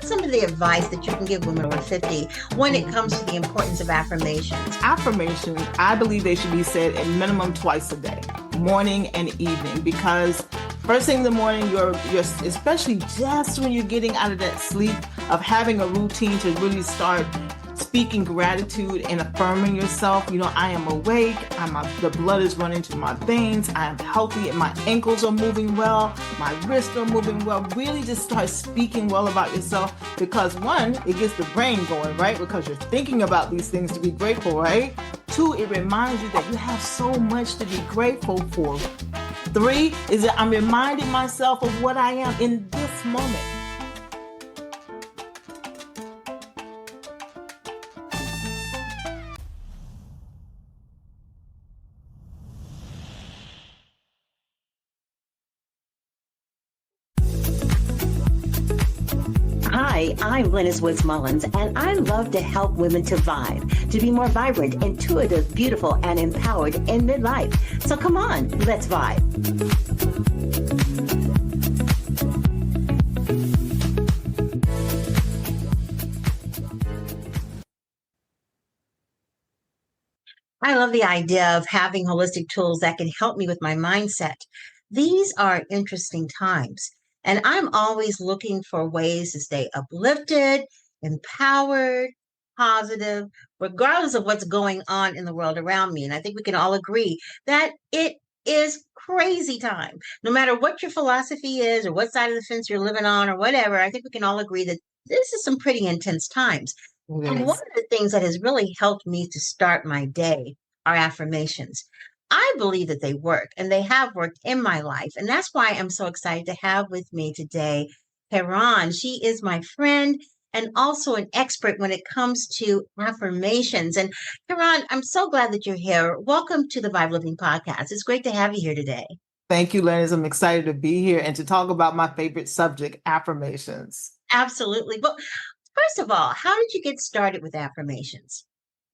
what's some of the advice that you can give women over 50 when it comes to the importance of affirmations? Affirmations, I believe they should be said at minimum twice a day, morning and evening, because first thing in the morning, you're especially just when you're getting out of that sleep of having a routine to really start speaking gratitude and affirming yourself. I am awake. The blood is running to my veins. I am healthy and my ankles are moving well. My wrists are moving well. Really just start speaking well about yourself, because one, it gets the brain going, right? Because you're thinking about these things to be grateful, right? Two, it reminds you that you have so much to be grateful for. Three is that I'm reminding myself of what I am in this moment. Hi, I'm Glennis Woods Mullins, and I love to help women to vibe, to be more vibrant, intuitive, beautiful, and empowered in midlife. So come on, let's vibe. I love the idea of having holistic tools that can help me with my mindset. These are interesting times, and I'm always looking for ways to stay uplifted, empowered, positive, regardless of what's going on in the world around me. And I think we can all agree that it is crazy time. No matter what your philosophy is or what side of the fence you're living on or whatever, I think we can all agree that this is some pretty intense times. And one Yes. of the things that has really helped me to start my day are affirmations. I believe that they work and they have worked in my life. And that's why I'm so excited to have with me today Kāron. She is my friend and also an expert when it comes to affirmations. And Kāron, I'm so glad that you're here. Welcome to the V.I.B.E Living Podcast. It's great to have you here today. Thank you, Lennis. I'm excited to be here and to talk about my favorite subject, affirmations. Absolutely. But first of all, how did you get started with affirmations?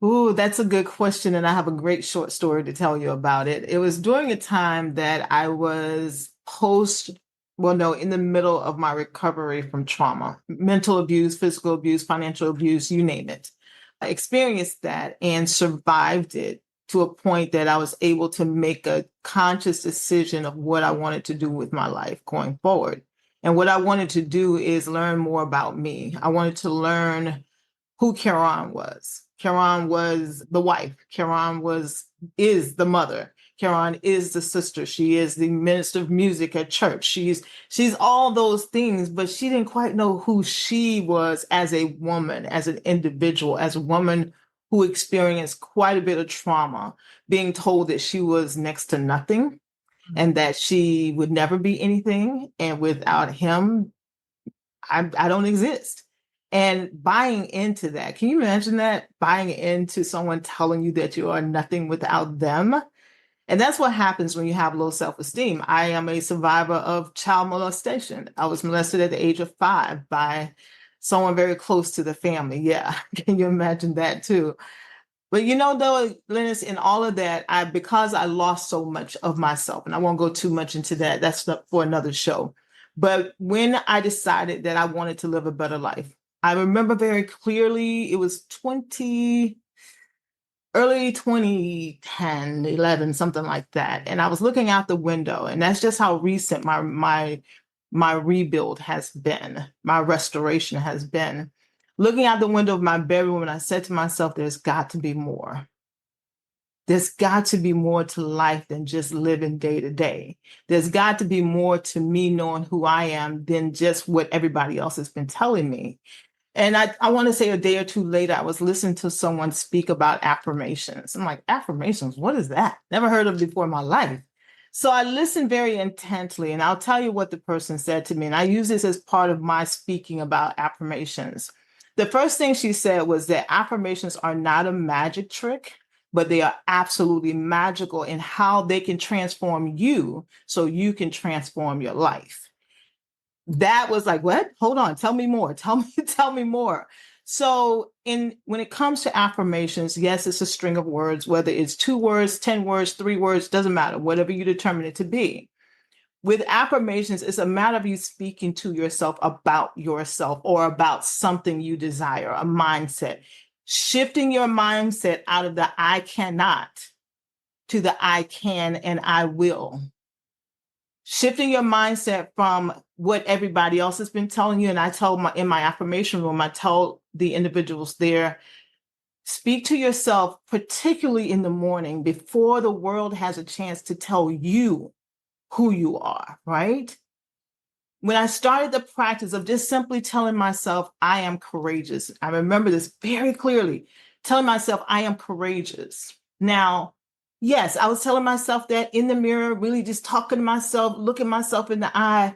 Ooh, that's a good question. And I have a great short story to tell you about it. It was during a time that I was in the middle of my recovery from trauma, mental abuse, physical abuse, financial abuse, you name it. I experienced that and survived it to a point that I was able to make a conscious decision of what I wanted to do with my life going forward. And what I wanted to do is learn more about me. I wanted to learn who Kāron was. Kāron was the wife. Is the mother. Kāron is the sister. She is the minister of music at church. She's all those things, but she didn't quite know who she was as a woman, as an individual, as a woman who experienced quite a bit of trauma, being told that she was next to nothing and that she would never be anything. And without him, I don't exist. And buying into that, can you imagine that? Buying into someone telling you that you are nothing without them? And that's what happens when you have low self-esteem. I am a survivor of child molestation. I was molested at the age of 5 by someone very close to the family. Yeah, can you imagine that too? But though, Lennis, in all of that, because I lost so much of myself, and I won't go too much into that, that's for another show. But when I decided that I wanted to live a better life, I remember very clearly it was early 2010, 11, something like that. And I was looking out the window, and that's just how recent my rebuild has been, my restoration has been. Looking out the window of my bedroom, and I said to myself, there's got to be more. There's got to be more to life than just living day to day. There's got to be more to me knowing who I am than just what everybody else has been telling me. And I want to say a day or two later, I was listening to someone speak about affirmations. I'm like, affirmations, what is that? Never heard of it before in my life. So I listened very intently, and I'll tell you what the person said to me. And I use this as part of my speaking about affirmations. The first thing she said was that affirmations are not a magic trick, but they are absolutely magical in how they can transform you so you can transform your life. That was like, what? Hold on, tell me more. Tell me more. So when it comes to affirmations, yes, it's a string of words, whether it's 2 words, 10 words, 3 words, doesn't matter, whatever you determine it to be. With affirmations, it's a matter of you speaking to yourself about yourself or about something you desire, a mindset. Shifting your mindset out of the I cannot to the I can and I will. Shifting your mindset from what everybody else has been telling you. And I tell in my affirmation room, I tell the individuals there, speak to yourself, particularly in the morning before the world has a chance to tell you who you are, right? When I started the practice of just simply telling myself, I am courageous, I remember this very clearly, telling myself, I am courageous. Now, yes, I was telling myself that in the mirror, really just talking to myself, looking myself in the eye.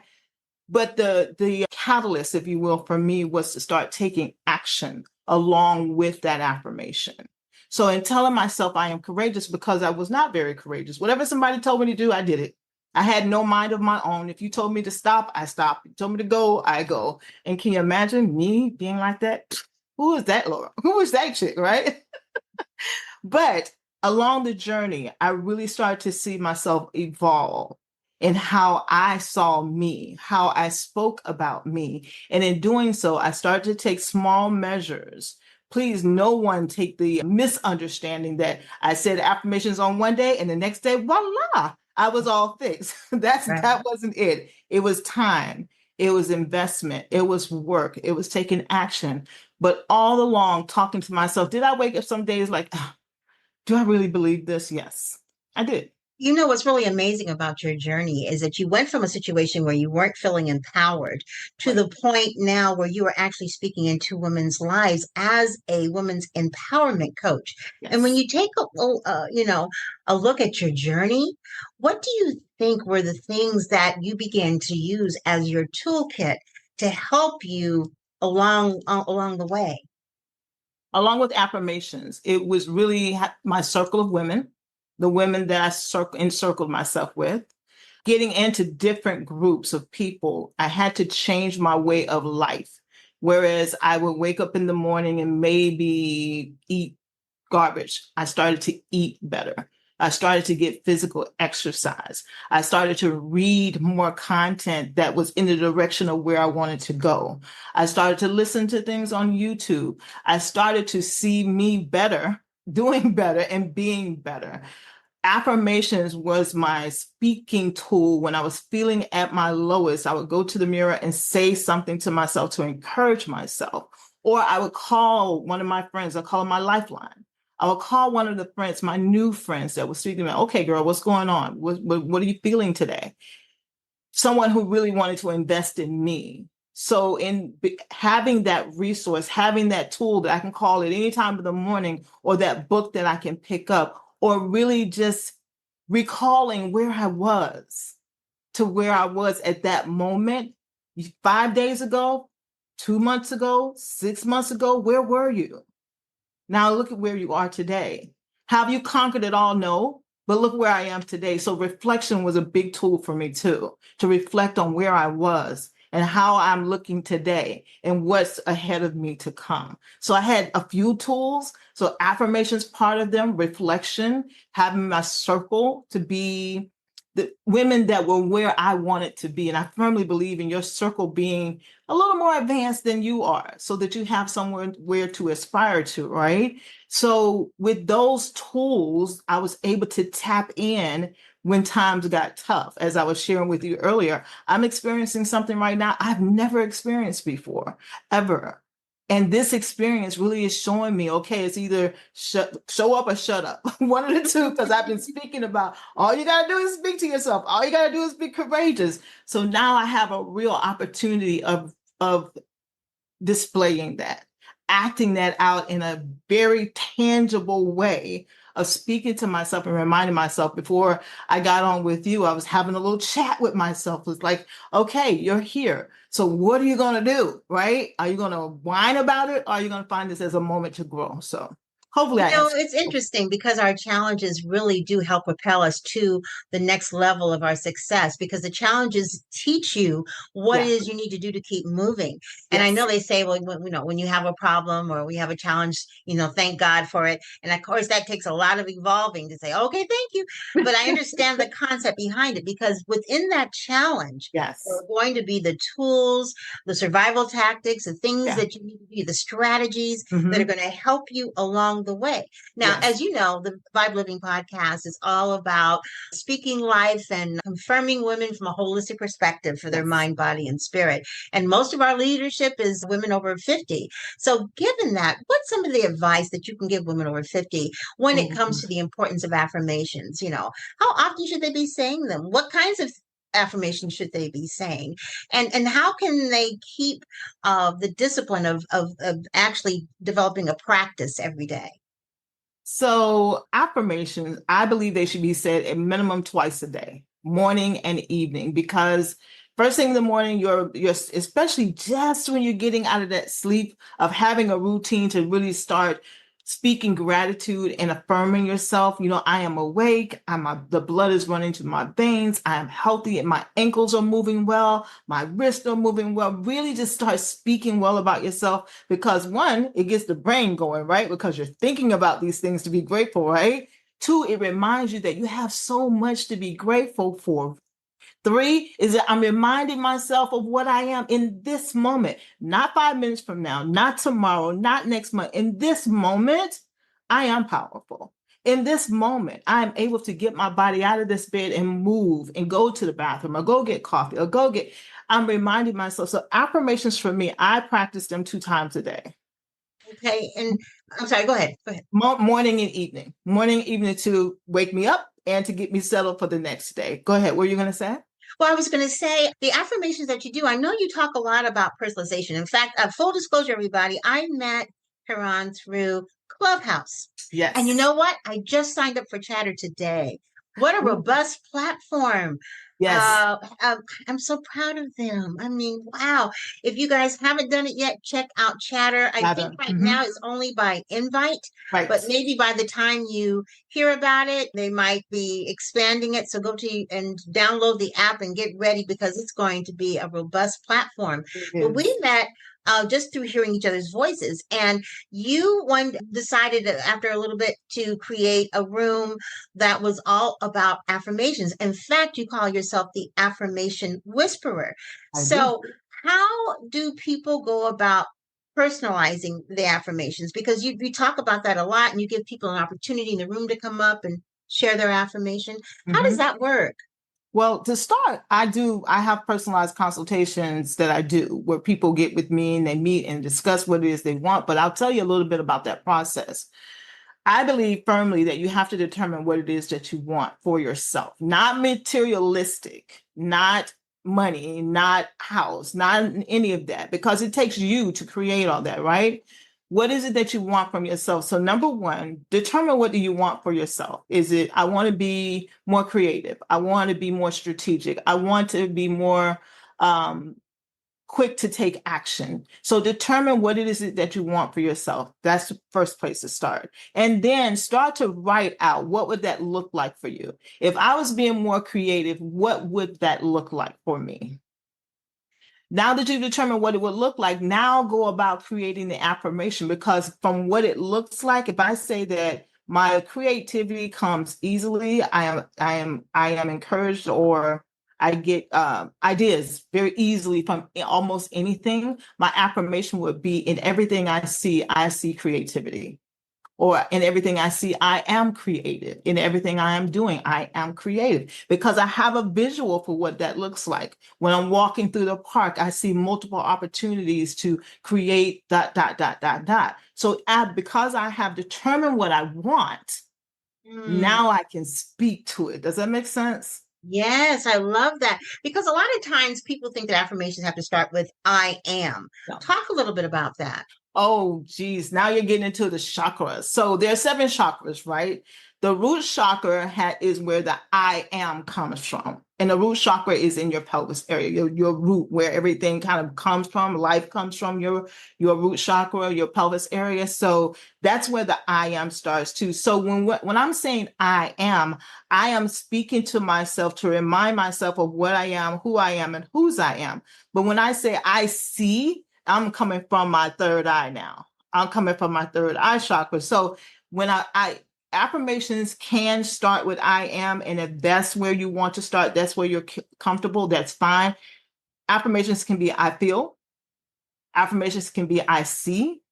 But the catalyst, if you will, for me was to start taking action along with that affirmation. So in telling myself I am courageous, because I was not very courageous, whatever somebody told me to do, I did it. I had no mind of my own. If you told me to stop, I stopped. You told me to go, I go. And can you imagine me being like that? Who is that, Laura? Who is that chick, right? But along the journey, I really started to see myself evolve in how I saw me, how I spoke about me. And in doing so, I started to take small measures. Please, no one take the misunderstanding that I said affirmations on one day and the next day, voila, I was all fixed. That wasn't it. It was time. It was investment. It was work. It was taking action. But all along, talking to myself, did I wake up some days like, do I really believe this? Yes, I did. You know, what's really amazing about your journey is that you went from a situation where you weren't feeling empowered to Right. the point now where you are actually speaking into women's lives as a women's empowerment coach. And when Yes. you take a look at your journey, what do you think were the things that you began to use as your toolkit to help you along the way? Along with affirmations, it was really my circle of women, the women that I encircled myself with. Getting into different groups of people, I had to change my way of life. Whereas I would wake up in the morning and maybe eat garbage, I started to eat better. I started to get physical exercise. I started to read more content that was in the direction of where I wanted to go. I started to listen to things on YouTube. I started to see me better, doing better, and being better. Affirmations was my speaking tool. When I was feeling at my lowest, I would go to the mirror and say something to myself to encourage myself. Or I would call one of my friends, I call them my lifeline. I would call one of the friends, my new friends that was speaking to me, okay, girl, what's going on? What are you feeling today? Someone who really wanted to invest in me. So in having that resource, having that tool that I can call at any time of the morning, or that book that I can pick up, or really just recalling where I was to where I was at that moment 5 days ago, 2 months ago, 6 months ago, where were you? Now look at where you are today. Have you conquered it all? No. But look where I am today. So reflection was a big tool for me too, to reflect on where I was and how I'm looking today and what's ahead of me to come. So I had a few tools. So affirmations, part of them, reflection, having my circle to be the women that were where I wanted to be. And I firmly believe in your circle being a little more advanced than you are, so that you have somewhere where to aspire to, right? So with those tools, I was able to tap in when times got tough. As I was sharing with you earlier, I'm experiencing something right now I've never experienced before, ever. And this experience really is showing me, okay, it's either show up or shut up. One of the two, because I've been speaking about all you got to do is speak to yourself. All you got to do is be courageous. So now I have a real opportunity of displaying that, acting that out in a very tangible way, of speaking to myself and reminding myself. Before I got on with you, I was having a little chat with myself. It was like, okay, you're here. So what are you going to do? Right? Are you going to whine about it? Or are you going to find this as a moment to grow? So Hopefully I answered. It's interesting because our challenges really do help propel us to the next level of our success because the challenges teach you what it Yeah. is you need to do to keep moving. And I know Yes. they say, well, when you have a problem or we have a challenge, thank God for it. And of course, that takes a lot of evolving to say, okay, thank you. But I understand the concept behind it because within that challenge, there Yes. are going to be the tools, the survival tactics, the things Yeah. that you need to do, the strategies that are Hmm. going to help you along the way. Now, Yes. as you know, the Vibe Living podcast is all about speaking life and confirming women from a holistic perspective for their Yes. mind, body, and spirit. And most of our leadership is women over 50. So, given that, what's some of the advice that you can give women over 50 when it comes Oh. to the importance of affirmations? How often should they be saying them? What kinds of affirmations should they be saying, and how can they keep the discipline of actually developing a practice every day? So affirmations, I believe they should be said a minimum twice a day, morning and evening, because first thing in the morning, you're especially just when you're getting out of that sleep of having a routine to really start speaking gratitude and affirming yourself. I am awake. The blood is running to my veins. I am healthy and my ankles are moving well. My wrists are moving well. Really just start speaking well about yourself because one, it gets the brain going, right? Because you're thinking about these things to be grateful, right? Two, it reminds you that you have so much to be grateful for. Three is that I'm reminding myself of what I am in this moment, not 5 minutes from now, not tomorrow, not next month. In this moment, I am powerful. In this moment, I am able to get my body out of this bed and move and go to the bathroom or go get coffee or I'm reminding myself. So affirmations for me, I practice them 2 times a day. Okay, and I'm sorry, go ahead. Go ahead. Morning and evening. Morning, evening to wake me up and to get me settled for the next day. Go ahead. What were you going to say? Well, I was going to say the affirmations that you do, I know you talk a lot about personalization. In fact, full disclosure, everybody, I met Kāron through Clubhouse. And you Yes. know what? I just signed up for Chatter today. What a Ooh, robust platform. yes. Uh, uh, I'm so proud of them. I mean, wow. If you guys haven't done it yet, check out Chatter. I think Rather. right Hmm. now it's only by invite, but Right. maybe by the time you hear about it, they might be expanding it. So go to and download the app and get ready because it's going to be a robust platform. It But we is. met just through hearing each other's voices. And you one decided after a little bit to create a room that was all about affirmations. In fact, you call yourself the Affirmation Whisperer. I do. So, how do people go about personalizing the affirmations? Because you talk about that a lot and you give people an opportunity in the room to come up and share their affirmation. How does Hmm. that work? Well, to start, I have personalized consultations that I do where people get with me and they meet and discuss what it is they want. But I'll tell you a little bit about that process. I believe firmly that you have to determine what it is that you want for yourself, not materialistic, not money, not house, not any of that, because it takes you to create all that, right? What is it that you want from yourself? So number one, determine what do you want for yourself. Is it, I want to be more creative. I want to be more strategic. I want to be more um, quick to take action. So determine what it is that you want for yourself. That's the first place to start. And then start to write out what would that look like for you? If I was being more creative, what would that look like for me? Now that you've determined what it would look like, now go about creating the affirmation because from what it looks like, if I say that my creativity comes easily, I am encouraged or I get ideas very easily from almost anything. My affirmation would be in everything I see creativity or in everything I see, I am creative. In everything I am doing, I am creative because I have a visual for what that looks like. When I'm walking through the park, I see multiple opportunities to create dot, dot, dot, dot, dot. So because I have determined what I want, Hmm. now I can speak to it. Does that make sense? Yes, I love that because a lot of times people think that affirmations have to start with I am. No. Talk a little bit about that. Oh, geez. Now you're getting into the chakras. So there are 7 chakras, right? The root chakra is where the I am comes from. And the root chakra is in your pelvis area, your root, where everything kind of comes from. Life comes from your root chakra, your pelvis area. So that's where the I am starts too. So when I'm saying I am speaking to myself to remind myself of what I am, who I am, and whose I am. But when I say I see, I'm coming from my third eye now. I'm coming from my third eye chakra. So when I affirmations can start with I am, and if that's where you want to start, that's where you're comfortable, that's fine. Affirmations can be I feel. Affirmations can be I see.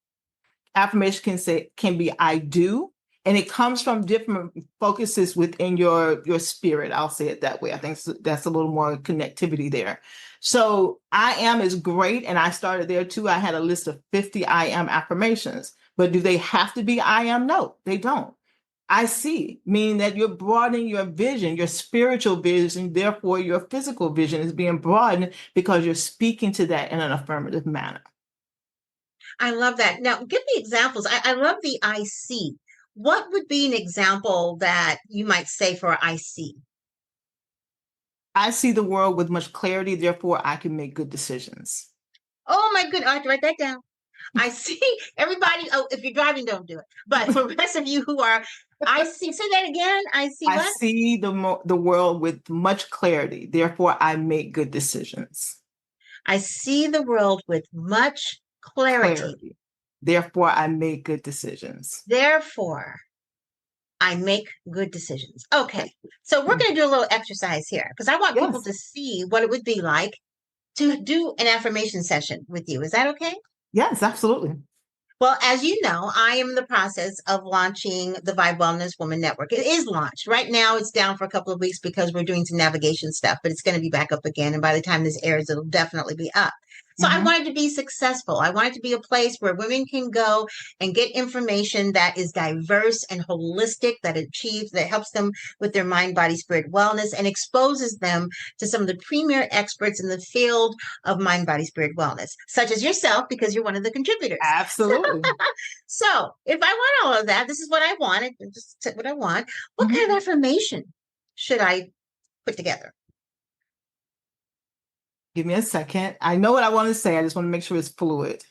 Affirmation can be I do. And it comes from different focuses within your spirit. I'll say it that way. I think that's a little more connectivity there. So I am is great. And I started there too. I had a list of 50 I am affirmations. But do they have to be I am? No, they don't. I see, meaning that you're broadening your vision, your spiritual vision, therefore your physical vision is being broadened because you're speaking to that in an affirmative manner. I love that. Now, give me examples. I love the I see. What would be an example that you might say for I see? I see the world with much clarity, therefore I can make good decisions. Oh my goodness, I have to write that down. I see everybody. Oh, if you're driving, don't do it. But for the rest of you who are, I see. Say that again. I see I what? see the world with much clarity, therefore I make good decisions. I see the world with much clarity. Therefore I make good decisions. Therefore, I make good decisions. Okay. So we're going to do a little exercise here because I want people Yes. to see what it would be like to do an affirmation session with you. Is that okay? Yes, absolutely. Well, as you know, I am in the process of launching the V.I.B.E Wellness Woman Network. It is launched. Right now, it's down for a couple of weeks because we're doing some navigation stuff, but it's going to be back up again. And by the time this airs, it'll definitely be up. So I wanted to be successful. I wanted to be a place where women can go and get information that is diverse and holistic, that helps them with their mind, body, spirit wellness and exposes them to some of the premier experts in the field of mind, body, spirit wellness, such as yourself, because you're one of the contributors. Absolutely. So if I want all of that, this is what I want. Just what I want. What kind of affirmation should I put together? Give me a second. I know what I want to say. I just want to make sure it's fluid.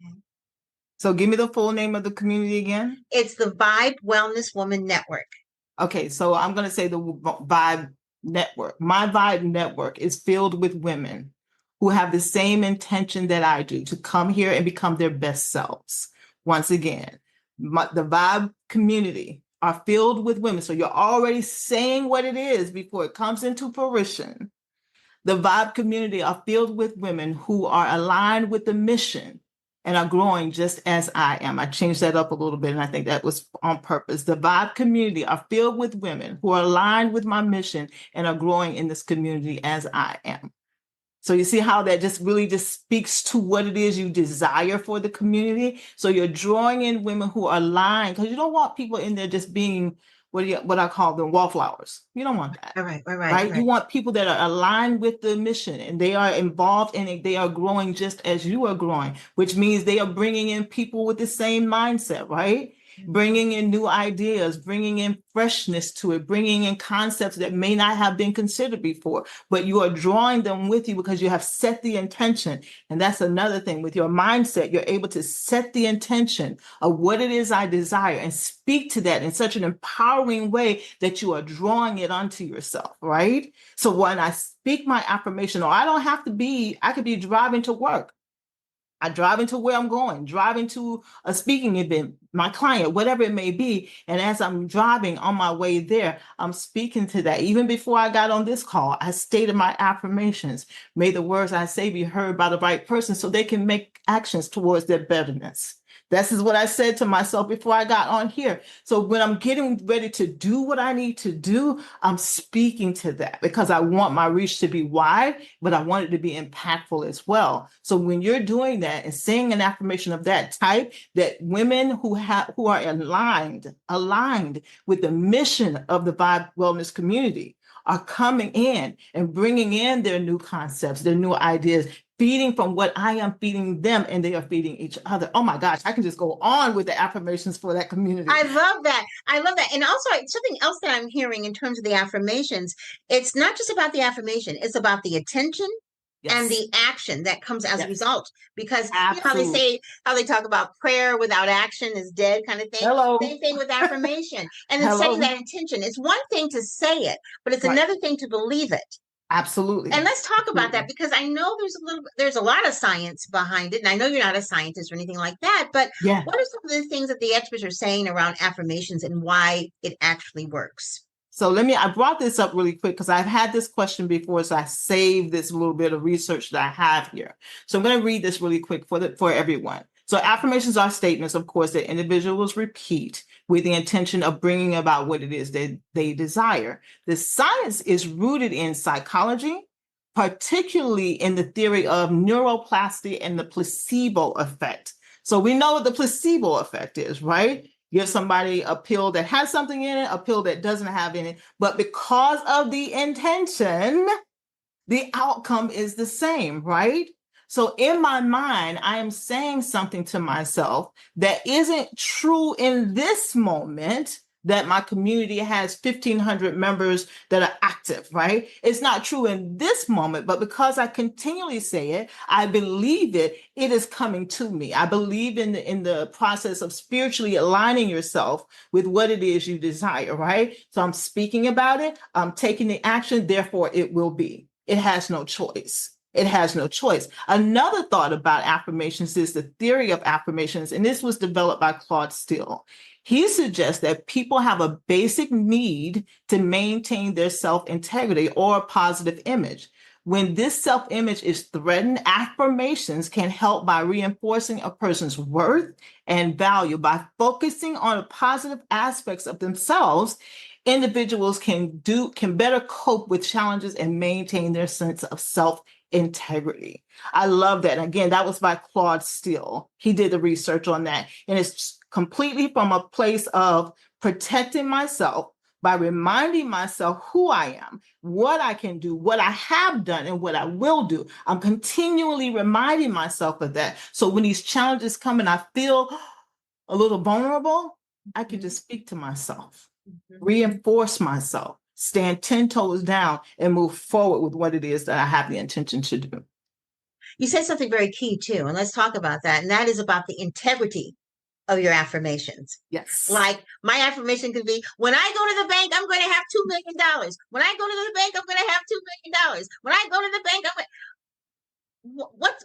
Okay. So give me the full name of the community again. It's the V.I.B.E Wellness Woman Network. Okay, so I'm going to say the V.I.B.E network. My V.I.BE network is filled with women who have the same intention that I do to come here and become their best selves. Once again, the V.I.B E community are filled with women. So you're already saying what it is before it comes into fruition. The V.I.B E community are filled with women who are aligned with the mission and are growing just as I am. I changed that up a little bit, and I think that was on purpose. The V.I.B E community are filled with women who are aligned with my mission and are growing in this community as I am. So you see how that just really just speaks to what it is you desire for the community. So you're drawing in women who are aligned, because you don't want people in there just being what I call them wallflowers. You don't want that. All right, all right. Right? You want people that are aligned with the mission and they are involved in it. They are growing just as you are growing, which means they are bringing in people with the same mindset, right? Bringing in new ideas, bringing in freshness to it, bringing in concepts that may not have been considered before, but you are drawing them with you because you have set the intention. And that's another thing with your mindset. You're able to set the intention of what it is I desire and speak to that in such an empowering way that you are drawing it onto yourself, right? So when I speak my affirmation, or I could be driving to work. I drive into where I'm going, driving to a speaking event, my client, whatever it may be. And as I'm driving on my way there, I'm speaking to that. Even before I got on this call, I stated my affirmations. May the words I say be heard by the right person so they can make actions towards their betterness. This is what I said to myself before I got on here. So when I'm getting ready to do what I need to do, I'm speaking to that because I want my reach to be wide, but I want it to be impactful as well. So when you're doing that and saying an affirmation of that type, that women who are aligned with the mission of the V.I.B.E Wellness community are coming in and bringing in their new concepts, their new ideas, feeding from what I am feeding them, and they are feeding each other. Oh my gosh, I can just go on with the affirmations for that community. I love that. I love that. And also, something else that I'm hearing in terms of the affirmations, it's not just about the affirmation, it's about the attention and Yes, the action that comes as a yes, result. Because you know how they absolutely. say, how they talk about prayer without action is dead, kind of thing. Hello, Same thing with affirmation. And then setting hello. that intention. It's one thing to say it, but it's Right, another thing to believe it. And absolutely, let's talk about absolutely. that because I know there's a lot of science behind it. And I know you're not a scientist or anything like that, but Yeah. what are some of the things that the experts are saying around affirmations and why it actually works? So I brought this up really quick because I've had this question before, so I saved this little bit of research that I have here. So I'm going to read this really quick for everyone. So affirmations are statements, of course, that individuals repeat with the intention of bringing about what it is that they desire. The science is rooted in psychology, particularly in the theory of neuroplasticity and the placebo effect. So we know what the placebo effect is, right? Give somebody a pill that has something in it, a pill that doesn't have in it. But because of the intention, the outcome is the same, right? So in my mind, I am saying something to myself that isn't true in this moment, that my community has 1,500 members that are active, right? It's not true in this moment, but because I continually say it, I believe it, it is coming to me. I believe in the process of spiritually aligning yourself with what it is you desire, right? So I'm speaking about it, I'm taking the action, therefore it will be. It has no choice. It has no choice. Another thought about affirmations is the theory of affirmations, and this was developed by Claude Steele. He suggests that people have a basic need to maintain their self-integrity or a positive image. When this self-image is threatened, affirmations can help by reinforcing a person's worth and value. By focusing on positive aspects of themselves, individuals can better cope with challenges and maintain their sense of self-integrity. I love that. Again, that was by Claude Steele. He did the research on that. And it's completely from a place of protecting myself by reminding myself who I am, what I can do, what I have done, and what I will do. I'm continually reminding myself of that. So when these challenges come and I feel a little vulnerable, I can just speak to myself, reinforce myself, stand 10 toes down, and move forward with what it is that I have the intention to do. You said something very key too, and let's talk about that. And that is about the integrity of your affirmations. Yes. Like my affirmation could be, when I go to the bank, I'm going to have $2 million. When I go to the bank, I'm going to have $2 million. When I go to the bank,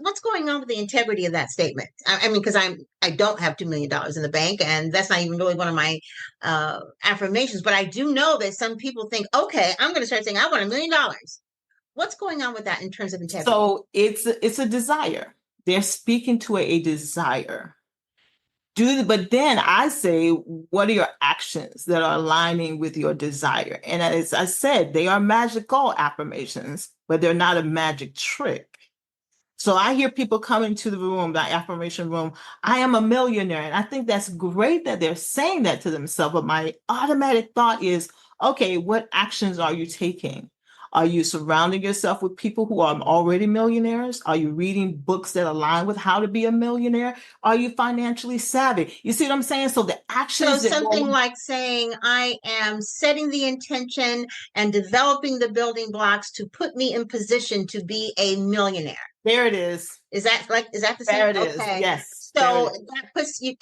what's going on with the integrity of that statement? I mean, because I don't have $2 million in the bank, and that's not even really one of my affirmations. But I do know that some people think, okay, I'm going to start saying I want $1 million. What's going on with that in terms of integrity? So it's a desire. They're speaking to a desire. But then I say, what are your actions that are aligning with your desire? And as I said, they are magical affirmations, but they're not a magic trick. So I hear people come into the room, the affirmation room, I am a millionaire. And I think that's great that they're saying that to themselves. But my automatic thought is, okay, what actions are you taking? Are you surrounding yourself with people who are already millionaires? Are you reading books that align with how to be a millionaire? Are you financially savvy? You see what I'm saying? So the So actions that something go, like saying, I am setting the intention and developing the building blocks to put me in position to be a millionaire. there it is. Is that the same? There it is. Okay. Yes, there it So is. that puts you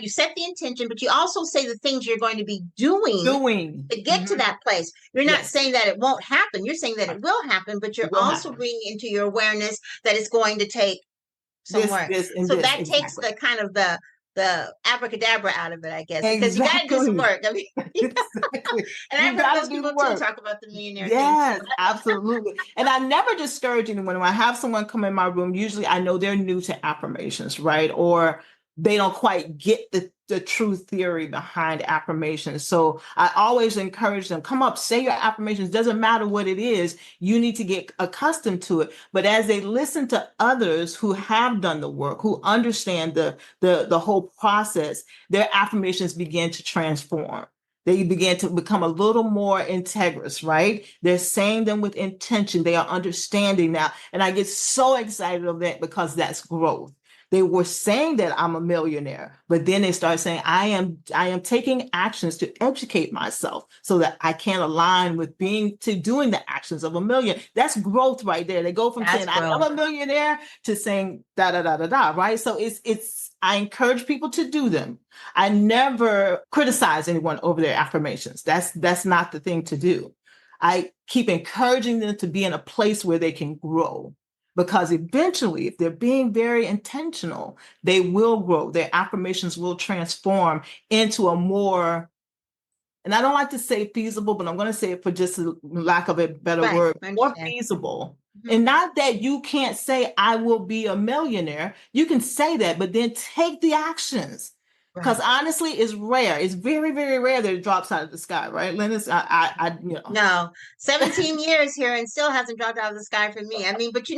you set the intention, but you also say the things you're going to be doing Doing. to get to that place. You're not Yes, saying that it won't happen. You're saying that it will happen, but you're it will also happen. bringing into your awareness that it's going to take some work. This, and So this. that takes Exactly. the kind of the abracadabra out of it, I guess, because you got to do some Exactly. work. I mean, Exactly. and I've You heard got to those do the people too work. talk about the millionaire thing too. Yes, absolutely. And I never discourage anyone. When I have someone come in my room, usually I know they're new to affirmations, right? Or they don't quite get the true theory behind affirmations. So I always encourage them, come up, say your affirmations. Doesn't matter what it is, you need to get accustomed to it. But as they listen to others who have done the work, who understand the whole process, their affirmations begin to transform. They begin to become a little more integrous, right? They're saying them with intention. They are understanding now. And I get so excited of that because that's growth. They were saying that I'm a millionaire, but then they start saying I am taking actions to educate myself so that I can align with doing the actions of a million. That's growth right there. They go from That's saying I growth. am a millionaire to saying da da da da da, right? So it's I encourage people to do them. I never criticize anyone over their affirmations. That's not the thing to do. I keep encouraging them to be in a place where they can grow. Because eventually, if they're being very intentional, they will grow. Their affirmations will transform into a more, and I don't like to say feasible, but I'm going to say it for just a lack of a better Right. word, I more understand. feasible. Mhm. And not that you can't say, I will be a millionaire. You can say that, but then take the actions. Because Right. honestly, it's rare. It's very, very rare that it drops out of the sky, right, Linus? No, 17 years here and still hasn't dropped out of the sky for me. I mean, but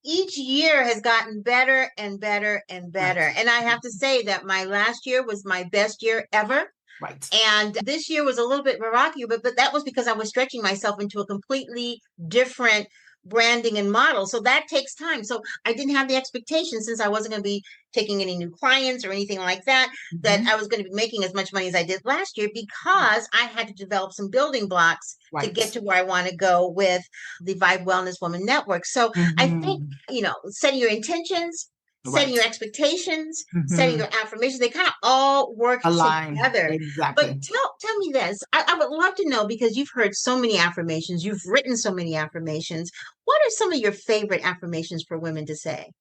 each year has gotten better and better and Right, better. And I have to say that my last year was my best year ever. right. And this year was a little bit rockier, but that was because I was stretching myself into a completely different branding and model. So that takes time. So I didn't have the expectation, since I wasn't going to be taking any new clients or anything like that, that Mhm. I was going to be making as much money as I did last year, because I had to develop some building blocks to get Right. to where I want to go with the V.I.B.E Wellness Woman Network. So I think, Mhm. setting your intentions, setting your Right. expectations, setting Mhm. your affirmations, they kind of all work Align. together. But Exactly. tell me this. I would love to know, because you've heard so many affirmations, you've written so many affirmations. What are some of your favorite affirmations for women to say?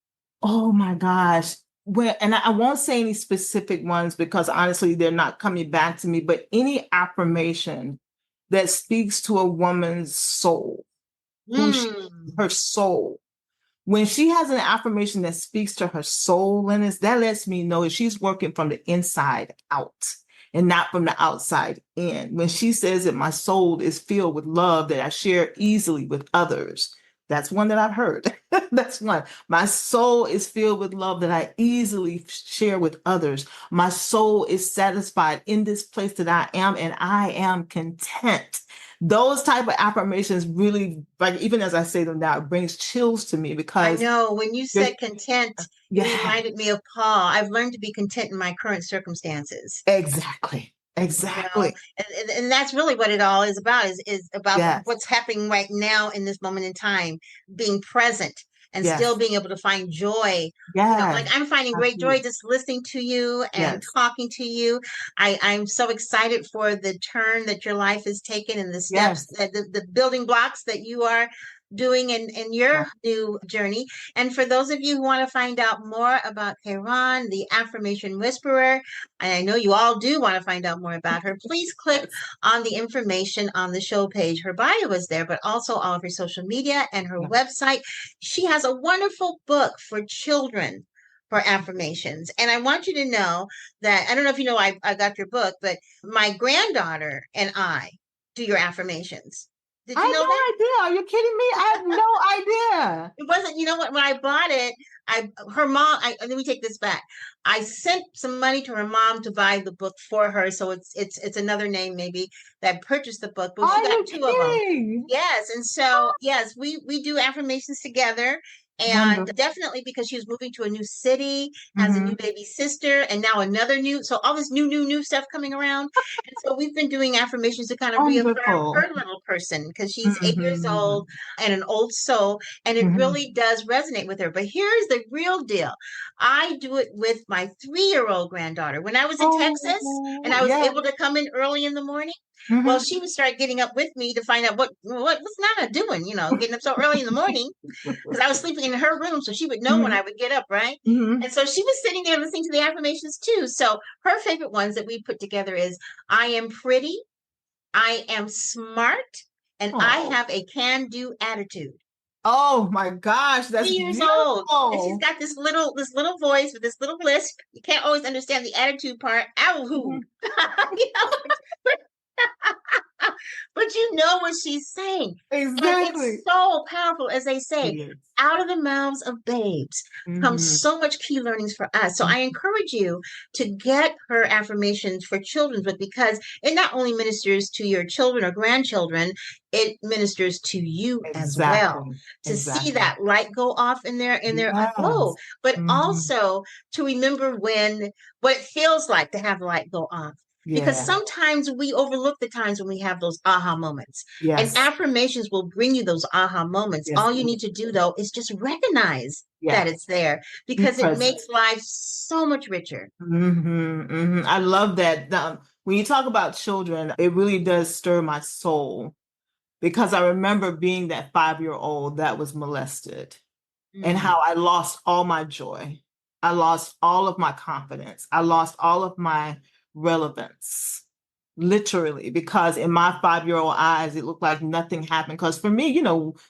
Oh my gosh. Well, and I won't say any specific ones because honestly, they're not coming back to me, but any affirmation that speaks to a woman's soul, who she, Mm, her soul. When she has an affirmation that speaks to her soul, Linus, that lets me know that she's working from the inside out and not from the outside in. When she says that my soul is filled with love that I share easily with others, that's one that I've heard. That's one. My soul is filled with love that I easily share with others. My soul is satisfied in this place that I am, and I am content. Those type of affirmations really, like, even as I say them now, it brings chills to me I because know when you there's, said content, it yeah, reminded me of Paul. I've learned to be content in my current circumstances. exactly, you know exactly. and that's really what it all is about, is about Yes, what's happening right now in this moment in time, being present and still yes, being able to find joy. Like yes, I'm finding great joy absolutely. just listening to you and Yes, talking to you. I'm so excited for the turn that your life has taken, and the steps yes, that the building blocks that you are doing in your yes, new journey. And for those of you who want to find out more about Kāron, the Affirmation Whisperer, and I know you all do want to find out more about her, please click yes, on the information on the show page. Her bio is there, but also all of her social media and her yes. website. She has a wonderful book for children for affirmations. And I want you to know that, I don't know if you know, I got your book, but my granddaughter and I do your affirmations. Did I you had know that? no idea. Are you kidding me? I had no idea. It wasn't, what, when I bought it, her mom, let me take this back. I sent some money to her mom to buy the book for her. So it's another name maybe that purchased the book, but she Are got you two of them. kidding? Yes. And so, yes, we do affirmations together. And Wonderful. definitely because she was moving to a new city, has a new Hmm. baby sister, and now another new, so all this new stuff coming around. And so we've been doing affirmations to kind of reaffirm Wonderful. her little person, because she's 8 years Hmm. old and an old soul, and it Hmm. really does resonate with her. But here's the real deal. I do it with my 3-year-old granddaughter. When I was in Texas and Oh, I was yes. able to come in early in the morning, well, Hmm. she would start getting up with me to find out what's Nana doing, getting up so early in the morning, because I was sleeping in her room, so she would know when Hmm. I would get up, right? Hmm. And so she was sitting there listening to the affirmations too. So her favorite ones that we put together is, I am pretty, I am smart, and I Oh, have a can-do attitude. oh my gosh, three that's years old, and she's beautiful. got this little voice with this little lisp. You can't always understand the attitude part. Ow, Mhm. you know, but you know what she's saying. And Exactly. it's so powerful, as they It say, is. out of the mouths of babes comes Mm-hmm. so much key learnings for us. So I encourage you to get her affirmations for children, but because it not only ministers to your children or grandchildren, it ministers to you as well. Exactly. To see Exactly. that light go off in their whoa, Yes. but Mm-hmm. also to remember when what it feels like to have the light go off, because Yeah. sometimes we overlook the times when we have those aha moments. And Yes. affirmations will bring you those aha moments. Yes. All you need to do, though, is just recognize Yeah. that it's there, Be because it present. makes life so much richer. Mm-hmm. Mm-hmm. I love that. When you talk about children, it really does stir my soul because I remember being that 5-year old that was molested and Mm, how I lost all my joy. I lost all of my confidence. I lost all of my relevance, literally, because in my 5-year old eyes, it looked like nothing happened. Because for me,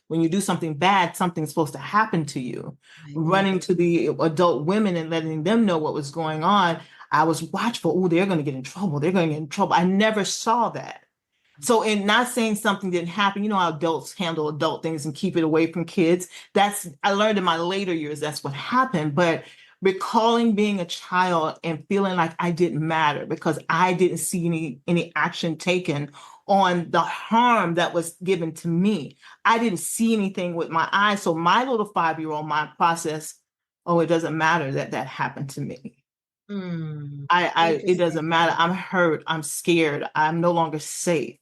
when you do something bad, something's supposed to happen to you. right. Running to the adult women and letting them know what was going on, I was watchful. Oh, they're going to get in trouble. They're going to get in trouble. I never saw that. So in not saying something didn't happen, you know how adults handle adult things and keep it away from kids. I learned in my later years that's what happened. But recalling being a child and feeling like I didn't matter because I didn't see any action taken on the harm that was given to me. I didn't see anything with my eyes. So my little 5-year-old mind process, oh, it doesn't matter that that happened to me. Mm, It doesn't interesting. matter. I'm hurt. I'm scared. I'm no longer safe.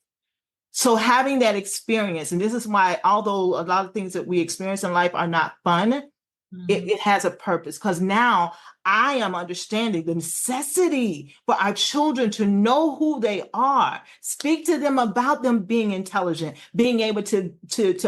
So having that experience, and this is why, although a lot of things that we experience in life are not fun, Mhm. it has a purpose because now I am understanding the necessity for our children to know who they are, speak to them about them being intelligent, being able to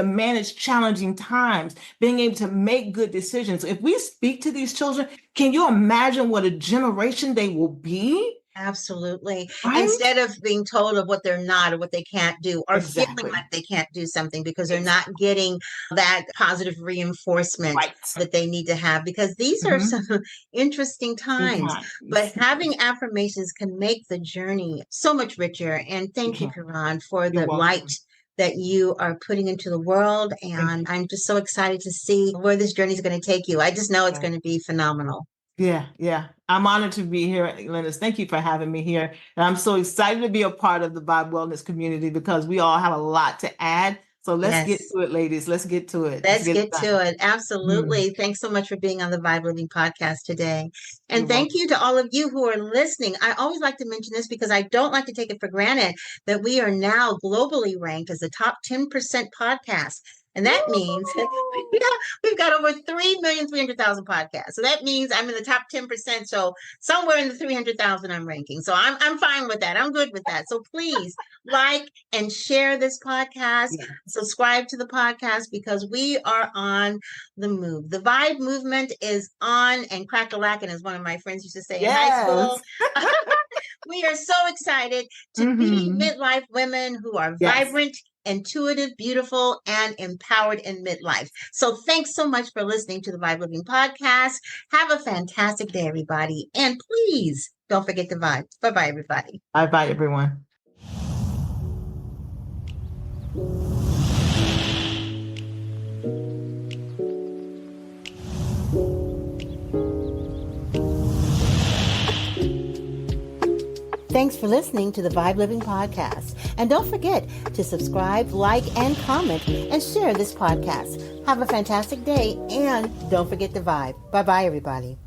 manage challenging times, being able to make good decisions. If we speak to these children, can you imagine what a generation they will be? Absolutely. Right? Instead of being told of what they're not or what they can't do, or feeling Exactly. like they can't do something because they're not Exactly. getting that positive reinforcement Right. that they need to have, because these are Mhm. some interesting times. But Sometimes. having affirmations can make the journey so much richer. And You thank you, can. Kāron, for You're the light welcome. that you are putting into the world. Thank And I'm just so excited to see where this journey is going to take you. I just know it's you. going to be phenomenal. Yeah, yeah. I'm honored to be here, Linus. Thank you for having me here. And I'm so excited to be a part of the V.I.B.E Wellness community because we all have a lot to add. So let's get Yes. to it, ladies. Let's get to it. Let's Let's get it get to done. it. Mm, Absolutely. Thanks so much for being on the Vibe Living podcast today. you're And thank welcome. you to all of you who are listening. I always like to mention this because I don't like to take it for granted that we are now globally ranked as the top 10% podcast. And that means Woo! yeah, we've got over 3,300,000 podcasts. So that means I'm in the top 10%. So somewhere in the 300,000 I'm ranking. So I'm fine with that. I'm good with that. So please like and share this podcast, Yeah. subscribe to the podcast, because we are on the move. The Vibe movement is on and crack-a-lackin', as one of my friends used to say in high school. Yes. We are so excited to be Hmm. midlife women who are Yes. vibrant, intuitive, beautiful, and empowered in midlife. So thanks so much for listening to the Vibe Living podcast. Have a fantastic day, everybody. And please don't forget to vibe. Bye-bye, everybody. Bye bye, everyone. Thanks for listening to the Vibe Living Podcast. And don't forget to subscribe, like, and comment, and share this podcast. Have a fantastic day, and don't forget to vibe. Bye-bye, everybody.